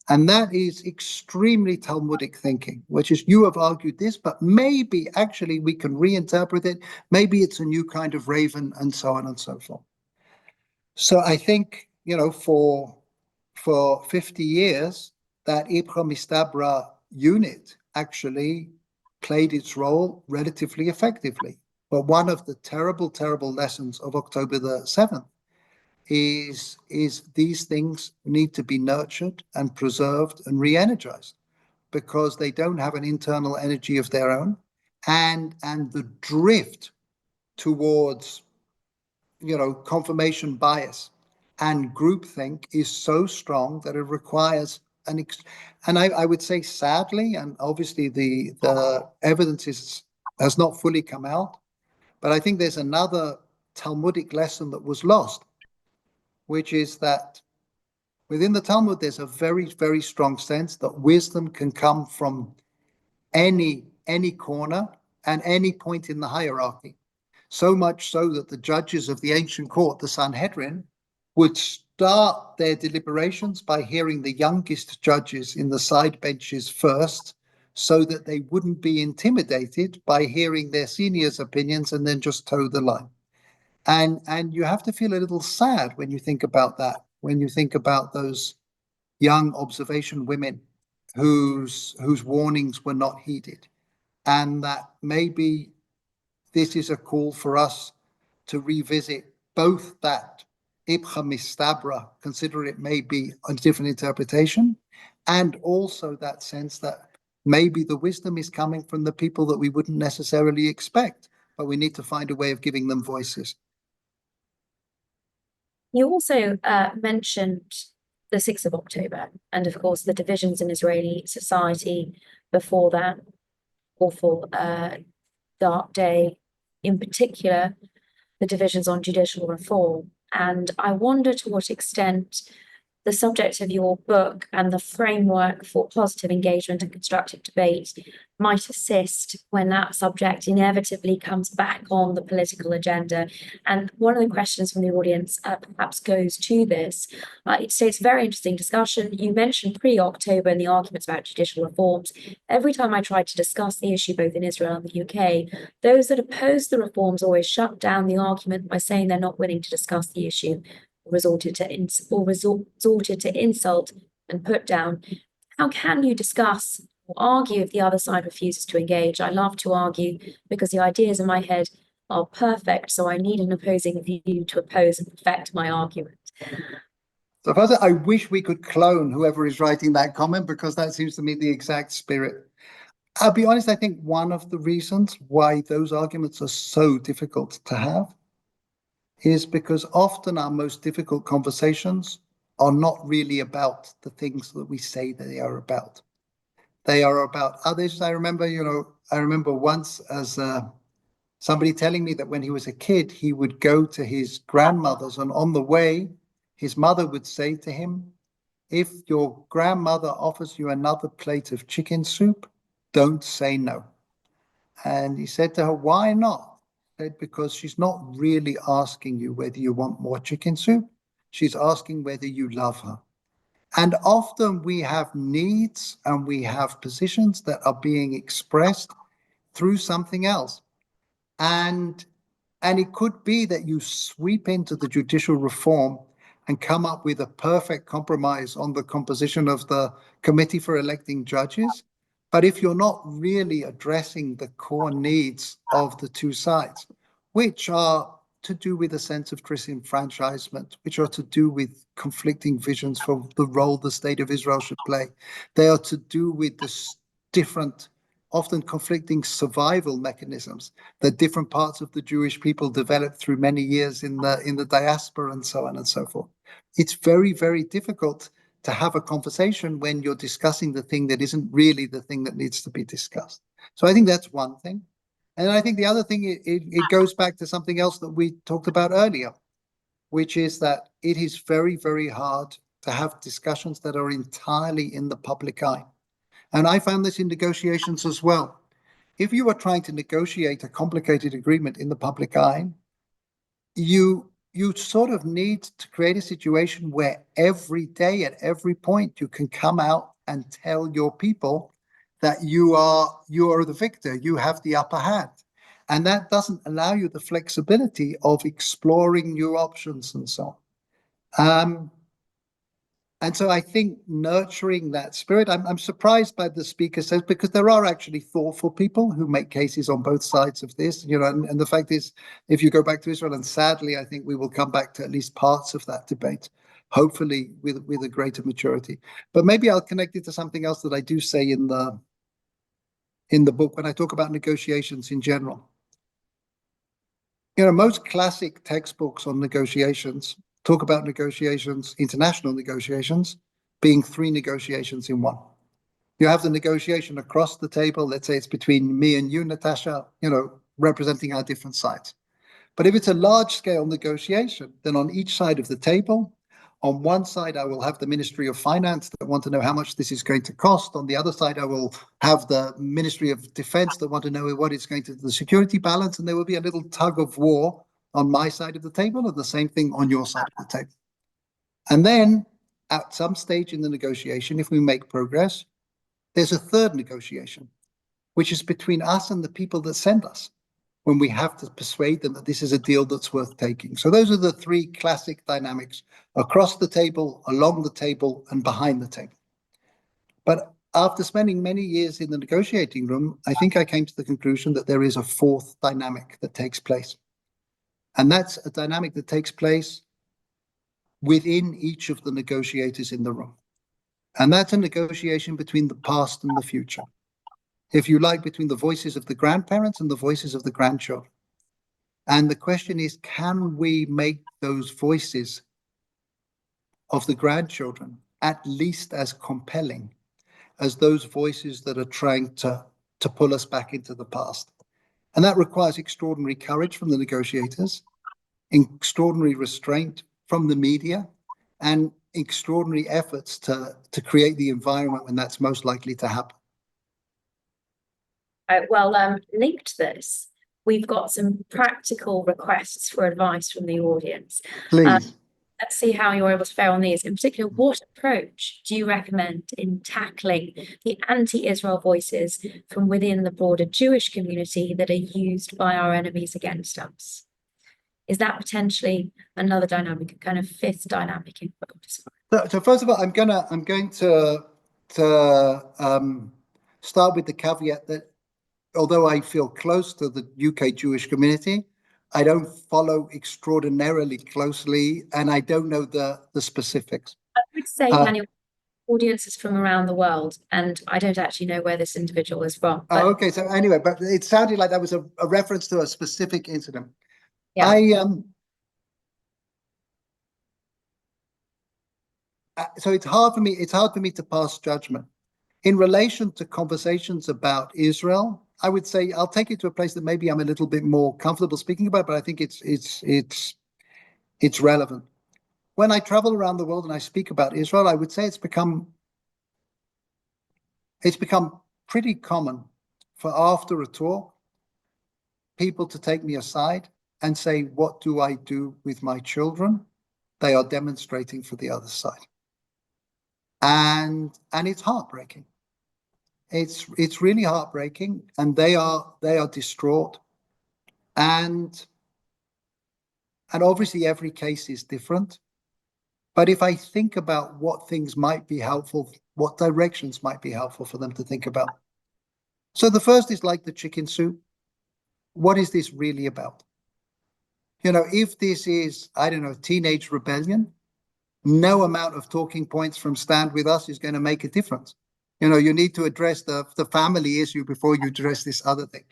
And that is extremely Talmudic thinking, which is, you have argued this, but maybe actually we can reinterpret it. Maybe it's a new kind of raven, and so on and so forth. So I think, for 50 years, that Ipcha Mistabra unit actually played its role relatively effectively. But one of the terrible, terrible lessons of October the 7th is these things need to be nurtured and preserved and re-energized, because they don't have an internal energy of their own. And the drift towards, confirmation bias and groupthink is so strong that it requires and I would say, sadly, and obviously the evidence has not fully come out, but I think there's another Talmudic lesson that was lost, which is that within the Talmud, there's a very, very strong sense that wisdom can come from any corner at any point in the hierarchy. So much so that the judges of the ancient court, the Sanhedrin, would start their deliberations by hearing the youngest judges in the side benches first, so that they wouldn't be intimidated by hearing their seniors' opinions and then just toe the line. And you have to feel a little sad when you think about that, when you think about those young observation women whose warnings were not heeded, and that maybe this is a call for us to revisit both that ibcha mistabra, consider it may be a different interpretation, and also that sense that maybe the wisdom is coming from the people that we wouldn't necessarily expect, but we need to find a way of giving them voices. You also mentioned the 6th of October, and of course the divisions in Israeli society before that awful dark day, in particular the divisions on judicial reform. And I wonder to what extent the subject of your book and the framework for positive engagement and constructive debate might assist when that subject inevitably comes back on the political agenda. And one of the questions from the audience perhaps goes to this. It's a very interesting discussion. You mentioned pre-October and the arguments about judicial reforms. Every time I tried to discuss the issue, both in Israel and the UK, those that opposed the reforms always shut down the argument by saying they're not willing to discuss the issue, resorted to insult and put down. How can you discuss or argue if the other side refuses to engage? I love to argue because the ideas in my head are perfect, so I need an opposing view to oppose and perfect my argument. So first, I wish we could clone whoever is writing that comment, because that seems to me the exact spirit. I'll be honest, I think one of the reasons why those arguments are so difficult to have is because often our most difficult conversations are not really about the things that we say that they are about. They are about others. I remember once as somebody telling me that when he was a kid, he would go to his grandmother's, and on the way, his mother would say to him, if your grandmother offers you another plate of chicken soup, don't say no. And he said to her, why not? Said, because she's not really asking you whether you want more chicken soup. She's asking whether you love her. And often we have needs and we have positions that are being expressed through something else. And it could be that you sweep into the judicial reform and come up with a perfect compromise on the composition of the committee for electing judges. But if you're not really addressing the core needs of the two sides, which are to do with a sense of disenfranchisement, which are to do with conflicting visions for the role the state of Israel should play, they are to do with the different, often conflicting survival mechanisms that different parts of the Jewish people developed through many years in the diaspora and so on and so forth. It's very, very difficult to have a conversation when you're discussing the thing that isn't really the thing that needs to be discussed. So I think that's one thing. And I think the other thing, it goes back to something else that we talked about earlier, which is that it is very, very hard to have discussions that are entirely in the public eye. And I found this in negotiations as well. If you are trying to negotiate a complicated agreement in the public eye, you sort of need to create a situation where every day at every point you can come out and tell your people that you are the victor, you have the upper hand. And that doesn't allow you the flexibility of exploring new options and so on. And so I think nurturing that spirit, I'm surprised by the speaker says, because there are actually thoughtful people who make cases on both sides of this, and the fact is, if you go back to Israel, and sadly, I think we will come back to at least parts of that debate, hopefully with a greater maturity. But maybe I'll connect it to something else that I do say in the book when I talk about negotiations in general. Most classic textbooks on negotiations talk about negotiations, international negotiations, being 3 negotiations in one. You have the negotiation across the table. Let's say it's between me and you, Natasha, representing our different sides. But if it's a large scale negotiation, then on each side of the table On one side, I will have the Ministry of Finance that want to know how much this is going to cost. On the other side, I will have the Ministry of Defense that want to know what it's going to do, the security balance, and there will be a little tug of war on my side of the table and the same thing on your side of the table. And then at some stage in the negotiation, if we make progress, there's a third negotiation, which is between us and the people that send us, when we have to persuade them that this is a deal that's worth taking. So those are the three classic dynamics: across the table, along the table, and behind the table. But after spending many years in the negotiating room, I think I came to the conclusion that there is a fourth dynamic that takes place. And that's a dynamic that takes place within each of the negotiators in the room. And that's a negotiation between the past and the future. If you like, between the voices of the grandparents and the voices of the grandchildren. And the question is, can we make those voices of the grandchildren at least as compelling as those voices that are trying to pull us back into the past? And that requires extraordinary courage from the negotiators, extraordinary restraint from the media, and extraordinary efforts to create the environment when that's most likely to happen. Linked to this, we've got some practical requests for advice from the audience. Please. Let's see how you're able to fare on these. In particular, what approach do you recommend in tackling the anti-Israel voices from within the broader Jewish community that are used by our enemies against us? Is that potentially another dynamic, a kind of fifth dynamic in what? So first of all, I'm going to start with the caveat that although I feel close to the UK Jewish community, I don't follow extraordinarily closely, and I don't know the specifics. I would say, Daniel, audiences from around the world, and I don't actually know where this individual is from. But... okay, so anyway, but it sounded like that was a reference to a specific incident. Yeah. So it's hard for me to pass judgment. In relation to conversations about Israel, I would say I'll take it to a place that maybe I'm a little bit more comfortable speaking about, but I think it's relevant. When I travel around the world and I speak about Israel, I would say it's become pretty common for after a talk, people to take me aside and say, "What do I do with my children?" They are demonstrating for the other side. And it's heartbreaking. It's really heartbreaking, and they are distraught, and obviously every case is different. But if I think about what things might be helpful, what directions might be helpful for them to think about. So the first is like the chicken soup. What is this really about? You know, if this is, I don't know, teenage rebellion, no amount of talking points from Stand With Us is going to make a difference. You know, you need to address the family issue before you address this other thing.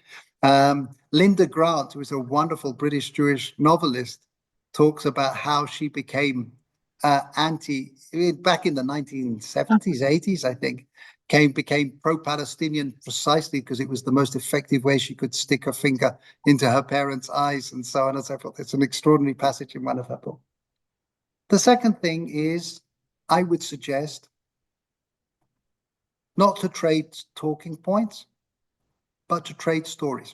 Linda Grant, who is a wonderful British Jewish novelist, talks about how she became back in the 1970s, 80s, I think, became pro-Palestinian precisely because it was the most effective way she could stick her finger into her parents' eyes and so on and so forth. It's an extraordinary passage in one of her books. The second thing is, I would suggest not to trade talking points, but to trade stories.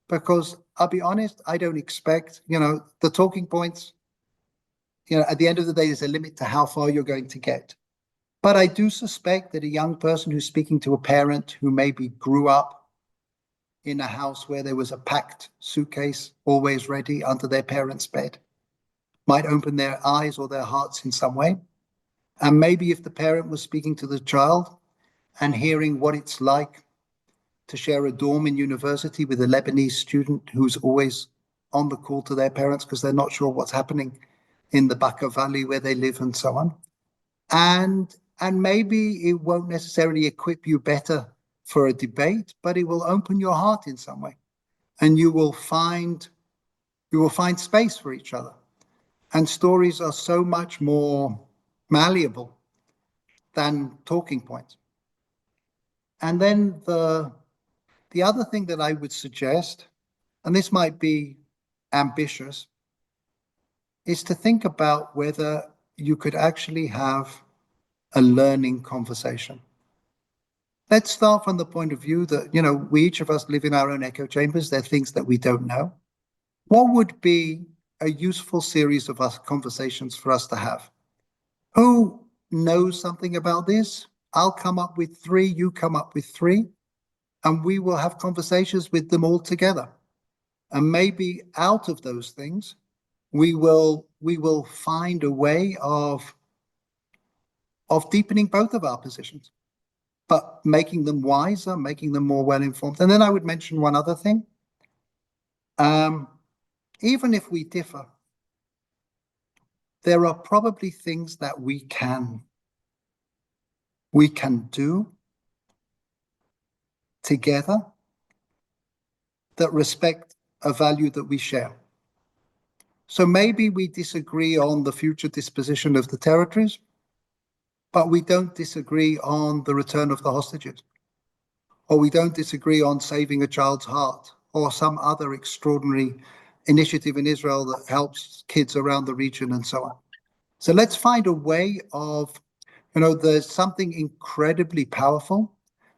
Because I'll be honest, I don't expect, the talking points, at the end of the day, there's a limit to how far you're going to get. But I do suspect that a young person who's speaking to a parent who maybe grew up in a house where there was a packed suitcase always ready under their parents' bed might open their eyes or their hearts in some way. And maybe if the parent was speaking to the child and hearing what it's like to share a dorm in university with a Lebanese student who's always on the call to their parents because they're not sure what's happening in the Bekaa Valley where they live and so on. And maybe it won't necessarily equip you better for a debate, but it will open your heart in some way. And you will find space for each other. And stories are so much more malleable than talking points. And then the other thing that I would suggest, and this might be ambitious, is to think about whether you could actually have a learning conversation. Let's start from the point of view that, we each of us live in our own echo chambers. There are things that we don't know. What would be a useful series of conversations for us to have? Who knows something about this? I'll come up with 3, you come up with 3, and we will have conversations with them all together. And maybe out of those things, we will find a way of deepening both of our positions, but making them wiser, making them more well-informed. And then I would mention one other thing. Even if we differ, there are probably things that we can do together that respect a value that we share. So maybe we disagree on the future disposition of the territories, but we don't disagree on the return of the hostages, or we don't disagree on saving a child's heart, or some other extraordinary initiative in Israel that helps kids around the region and so on. So let's find a way of, there's something incredibly powerful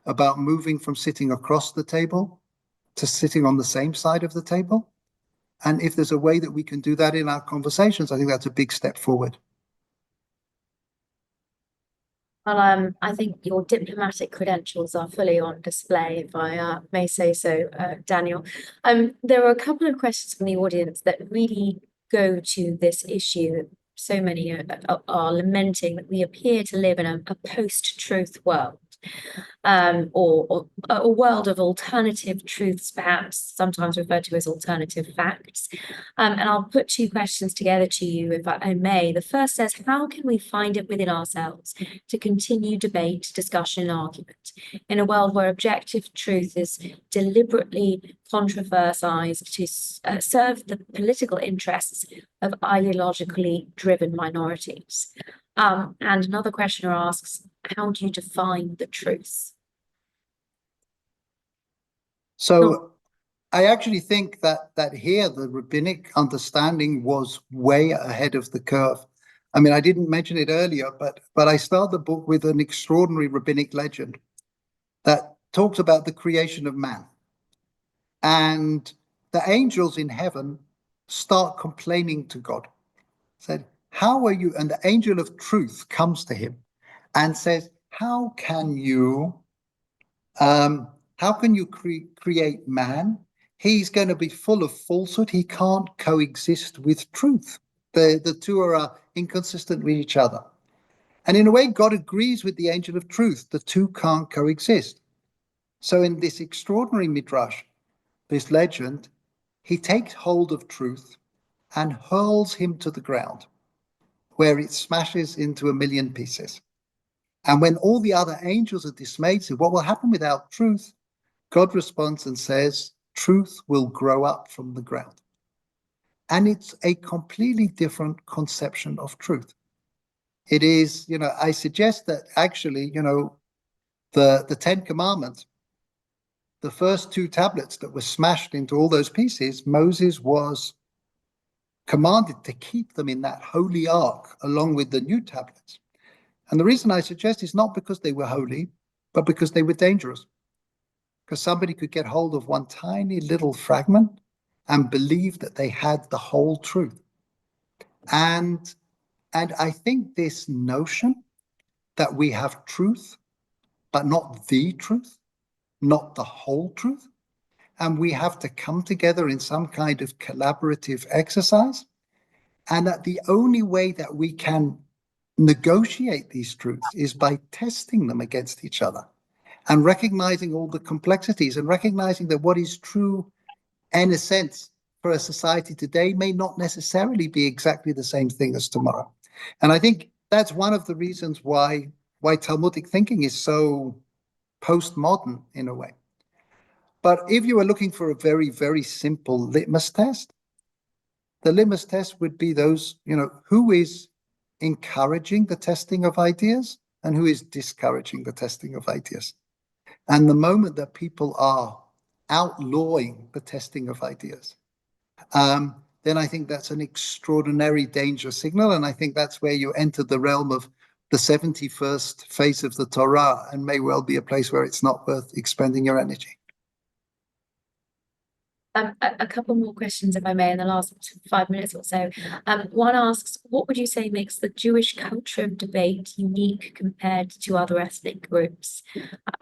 about moving from sitting across the table to sitting on the same side of the table. And if there's a way that we can do that in our conversations, I think that's a big step forward. Well, I think your diplomatic credentials are fully on display, if I may say so, Daniel. There are a couple of questions from the audience that really go to this issue. So many are lamenting that we appear to live in a post-truth world. Or a world of alternative truths, perhaps sometimes referred to as alternative facts. And I'll put 2 questions together to you, if I may. The first says, how can we find it within ourselves to continue debate, discussion, and argument in a world where objective truth is deliberately controversized to serve the political interests of ideologically driven minorities? And another questioner asks, how do you define the truth? So I actually think that here the rabbinic understanding was way ahead of the curve. I mean, I didn't mention it earlier, but I start the book with an extraordinary rabbinic legend that talks about the creation of man. And the angels in heaven start complaining to God. Said, how are you? And the angel of truth comes to him and says, how can you create man? He's going to be full of falsehood. He can't coexist with truth. The two are inconsistent with each other. And in a way, God agrees with the angel of truth. The two can't coexist. So in this extraordinary midrash, this legend, he takes hold of truth and hurls him to the ground, where it smashes into 1,000,000 pieces. And when all the other angels are dismayed, say, what will happen without truth? God responds and says, truth will grow up from the ground. And it's a completely different conception of truth. It is, I suggest that actually, the 10 Commandments, the first 2 tablets that were smashed into all those pieces, Moses was commanded to keep them in that holy ark along with the new tablets. And the reason I suggest is not because they were holy, but because they were dangerous. Because somebody could get hold of one tiny little fragment and believe that they had the whole truth. And I think this notion that we have truth, but not the truth, not the whole truth, and we have to come together in some kind of collaborative exercise, and that the only way that we can negotiate these truths is by testing them against each other and recognizing all the complexities and recognizing that what is true in a sense for a society today may not necessarily be exactly the same thing as tomorrow. And I think that's one of the reasons why Talmudic thinking is so postmodern in a way. But if you were looking for a very, very simple litmus test, the litmus test would be those, who is encouraging the testing of ideas and who is discouraging the testing of ideas. And the moment that people are outlawing the testing of ideas, then I think that's an extraordinary danger signal. And I think that's where you enter the realm of the 71st face of the Torah, and may well be a place where it's not worth expending your energy. A couple more questions, if I may, in the last 5 minutes or so. One asks, what would you say makes the Jewish culture of debate unique compared to other ethnic groups?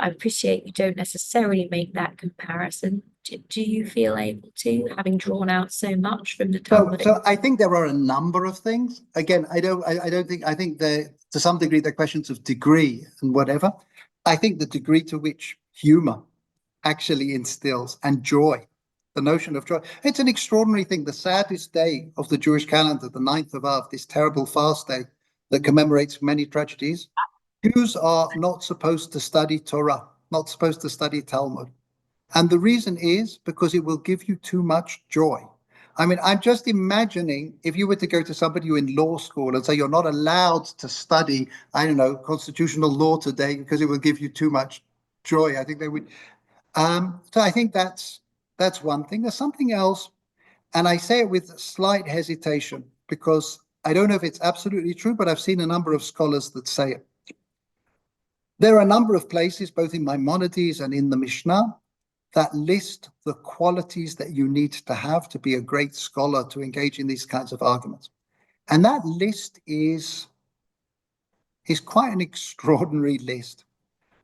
I appreciate you don't necessarily make that comparison. Do you feel able to, having drawn out so much from the Talmudic? So I think there are a number of things. Again, I think that to some degree they're questions of degree and whatever. I think the degree to which humor actually instills and joy, the notion of joy. It's an extraordinary thing. The saddest day of the Jewish calendar, the 9th of Av, this terrible fast day that commemorates many tragedies, Jews are not supposed to study Torah, not supposed to study Talmud. And the reason is because it will give you too much joy. I mean, I'm just imagining if you were to go to somebody in law school and say you're not allowed to study, I don't know, constitutional law today because it will give you too much joy. I think they would. So I think that's one thing. There's something else, and I say it with slight hesitation because I don't know if it's absolutely true, but I've seen a number of scholars that say it. There are a number of places, both in Maimonides and in the Mishnah, that list the qualities that you need to have to be a great scholar to engage in these kinds of arguments. And that list is quite an extraordinary list,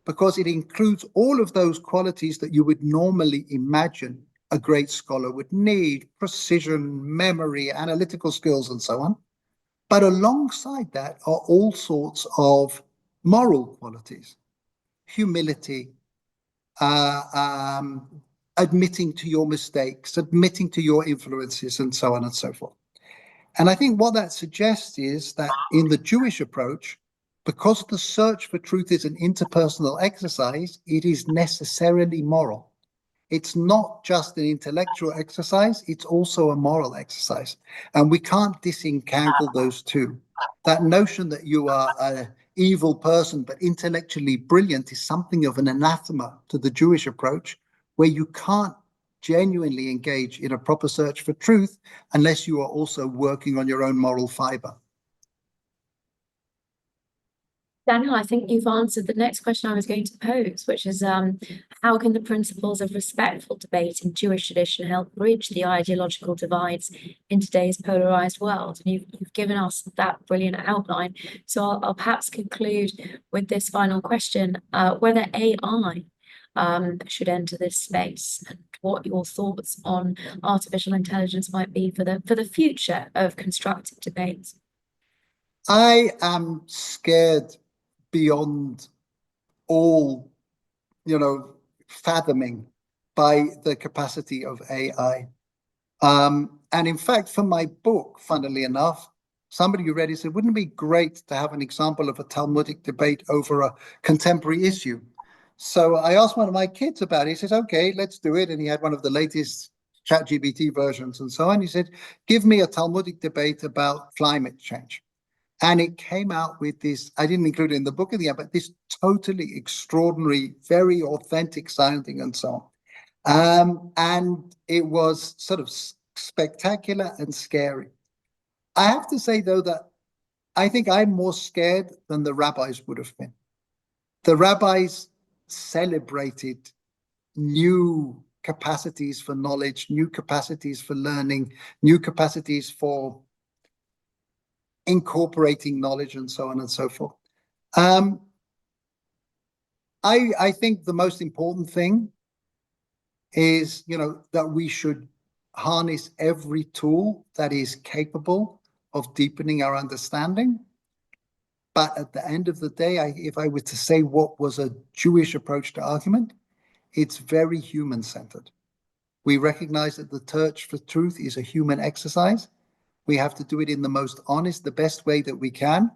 because it includes all of those qualities that you would normally imagine a great scholar would need: precision, memory, analytical skills, and so on. But alongside that are all sorts of moral qualities: humility, admitting to your mistakes, admitting to your influences, and so on and so forth. And I think what that suggests is that in the Jewish approach, because the search for truth is an interpersonal exercise, it is necessarily moral. It's not just an intellectual exercise, it's also a moral exercise. And we can't disentangle those two. That notion that you are an evil person but intellectually brilliant is something of an anathema to the Jewish approach, where you can't genuinely engage in a proper search for truth unless you are also working on your own moral fiber. Daniel, I think you've answered the next question I was going to pose, which is how can the principles of respectful debate in Jewish tradition help bridge the ideological divides in today's polarized world? And you've given us that brilliant outline. So I'll perhaps conclude with this final question, whether AI should enter this space, and what your thoughts on artificial intelligence might be for the future of constructive debates. I am scared beyond all, fathoming by the capacity of AI. And in fact, for my book, funnily enough, somebody who read it said, wouldn't it be great to have an example of a Talmudic debate over a contemporary issue? So I asked one of my kids about it. He says, okay, let's do it. And he had one of the latest ChatGPT versions and so on. He said, give me a Talmudic debate about climate change. And it came out with this, I didn't include it in the book in the end, but this totally extraordinary, very authentic sounding and so on. And it was sort of spectacular and scary. I have to say, though, that I think I'm more scared than the rabbis would have been. The rabbis celebrated new capacities for knowledge, new capacities for learning, new capacities for incorporating knowledge, and so on and so forth. I think the most important thing is, that we should harness every tool that is capable of deepening our understanding. But at the end of the day, if I were to say what was a Jewish approach to argument, it's very human-centered. We recognize that the search for truth is a human exercise. We have to do it in the most honest, the best way that we can.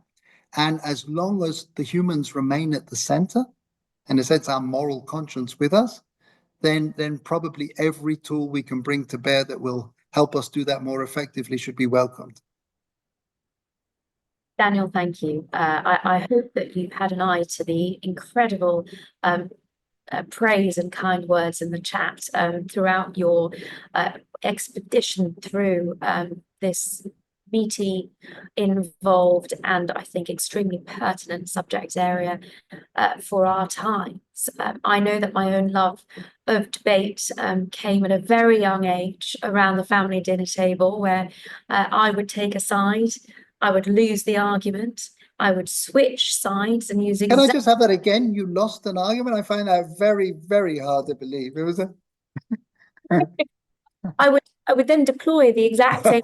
And as long as the humans remain at the center, in a sense, our moral conscience with us, then probably every tool we can bring to bear that will help us do that more effectively should be welcomed. Daniel, thank you. I hope that you've had an eye to the incredible praise and kind words in the chat throughout your expedition through this meaty, involved, and I think extremely pertinent subject area for our times. I know that my own love of debate came at a very young age around the family dinner table, where I would take a side, I would lose the argument, I would switch sides and use Can I just have that again? You lost an argument? I find that very, very hard to believe. It was a I would then deploy the exact same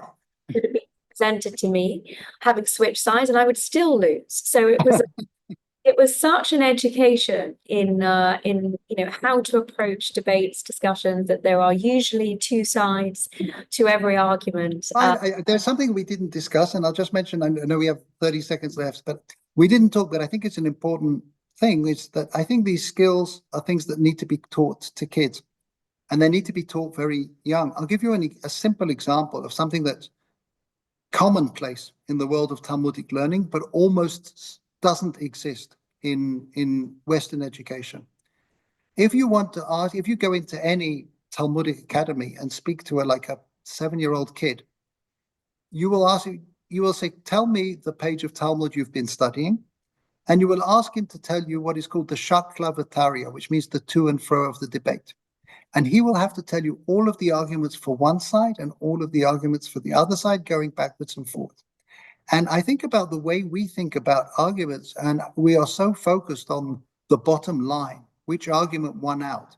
that had been presented to me, having switched sides, and I would still lose. So it was such an education in how to approach debates, discussions, that there are usually two sides to every argument. There's something we didn't discuss, and I'll just mention, I know we have 30 seconds left, but we didn't talk, but I think it's an important thing, is that I think these skills are things that need to be taught to kids, and they need to be taught very young. I'll give you a simple example of something that's commonplace in the world of Talmudic learning, but almost doesn't exist in Western education. If you go into any Talmudic academy and speak to a 7-year-old kid, you will say, tell me the page of Talmud you've been studying, and you will ask him to tell you what is called the shakla v'tarya, which means the to and fro of the debate. And he will have to tell you all of the arguments for one side and all of the arguments for the other side, going backwards and forwards. And I think about the way we think about arguments, and we are so focused on the bottom line, which argument won out,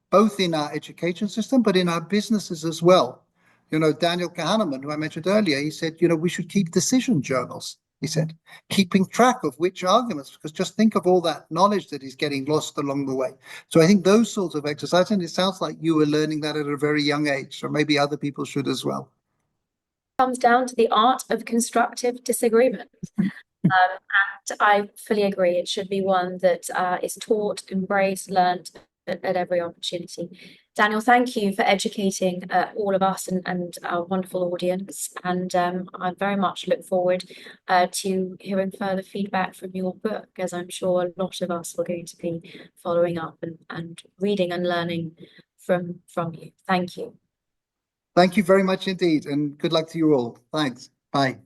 both in our education system, but in our businesses as well. Daniel Kahneman, who I mentioned earlier, he said, we should keep decision journals. He said, keeping track of which arguments, because just think of all that knowledge that is getting lost along the way. So I think those sorts of exercises, and it sounds like you were learning that at a very young age, so maybe other people should as well. Comes down to the art of constructive disagreement. And I fully agree. It should be one that is taught, embraced, learned at every opportunity. Daniel, thank you for educating all of us and our wonderful audience. And I very much look forward to hearing further feedback from your book, as I'm sure a lot of us are going to be following up and reading and learning from you. Thank you. Thank you very much indeed, and good luck to you all. Thanks. Bye.